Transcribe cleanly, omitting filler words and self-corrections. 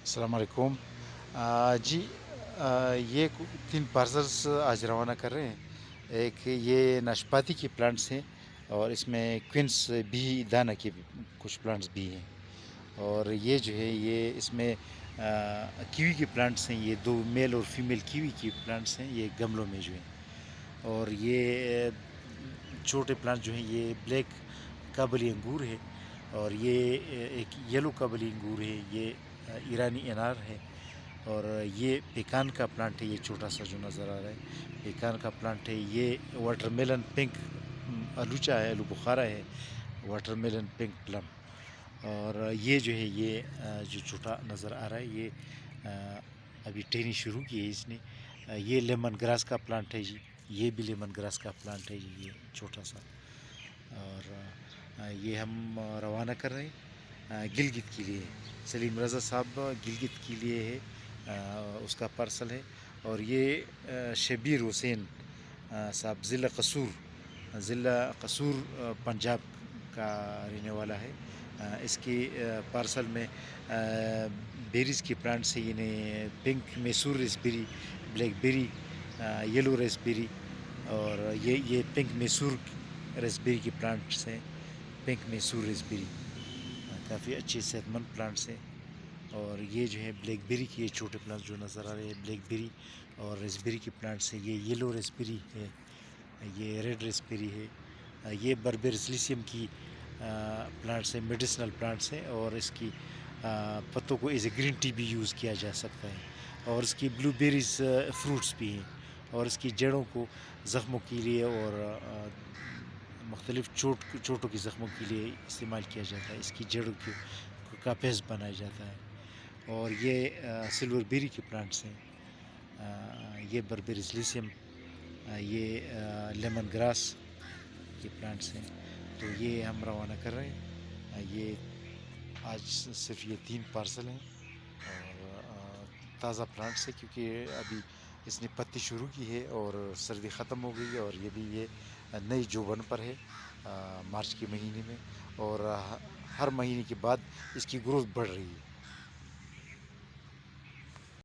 السلام علیکم۔ جی، یہ تین پارسلس آج روانہ کر رہے ہیں۔ ایک یہ ناشپاتی کے پلانٹس ہیں، اور اس میں کوئنس بھی دانہ کے کچھ پلانٹس بھی ہیں، اور یہ جو ہے یہ اس میں کیوی کے پلانٹس ہیں۔ یہ دو میل اور فیمیل کیوی کے پلانٹس ہیں، یہ گملوں میں جو ہیں۔ اور یہ چھوٹے پلانٹ جو ہیں یہ بلیک کابلی انگور ہے، اور یہ ایک یلو کابلی انگور ہے، یہ ایرانی انار ہے، اور یہ پیکان کا پلانٹ ہے، یہ چھوٹا سا جو نظر آ رہا ہے پیکان کا پلانٹ ہے۔ یہ واٹر میلن پنک آلوچا ہے، آلو بخارا ہے، واٹر میلن پنک پلم۔ اور یہ جو ہے یہ جو چھوٹا نظر آ رہا ہے یہ ابھی ٹہنی شروع کی ہے اس نے۔ یہ لیمن گراس کا پلانٹ ہے جی، یہ بھی لیمن گراس کا پلانٹ ہے جی، یہ چھوٹا سا۔ اور یہ ہم روانہ کر رہے ہیں گلگت کے لیے۔ سلیم رضا صاحب گلگت کے لیے ہے، اس کا پارسل ہے۔ اور یہ شبیر حسین صاحب ضلع قصور پنجاب کا رہنے والا ہے۔ اس کی پارسل میں بیریز کے پلانٹس ہیں، یعنی پنک میسور ریسبیری، بلیک بیری، یلو ریسبیری، اور یہ پنک میسور ریسبیری کے پلانٹس ہیں، پنک میسور ریسبیری کافی اچھے صحت مند پلانٹس ہیں۔ اور یہ جو ہے بلیک بیری کے یہ چھوٹے پلانٹس جو نظر آ رہے ہیں بلیک بیری اور ریسبیری کے پلانٹس ہیں۔ یہ یلو ریسبیری ہے، یہ ریڈ ریسبیری ہے، یہ بربیرسلیسیم کی پلانٹس ہیں، میڈیسنل پلانٹس ہیں، اور اس کی پتوں کو ایز اے گرین ٹی بھی یوز کیا جا سکتا ہے، اور اس کی بلو بیریز فروٹس بھی ہیں، اور اس کی جڑوں کو زخموں کے لیے اور مختلف چوٹوں کی زخموں کے لیے استعمال کیا جاتا ہے، اس کی جڑوں کا پیسٹ بنایا جاتا ہے۔ اور یہ سلور بیری کے پلانٹس ہیں، یہ بربیرسلیسیم، یہ لیمن گراس کے پلانٹس ہیں۔ تو یہ ہم روانہ کر رہے ہیں، یہ آج صرف یہ 3 پارسل ہیں، اور تازہ پلانٹس ہے کیونکہ ابھی اس نے پتی شروع کی ہے اور سردی ختم ہو گئی ہے، اور یہ بھی یہ نئی جوبن پر ہے مارچ کے مہینے میں، اور ہر مہینے کے بعد اس کی گروتھ بڑھ رہی ہے۔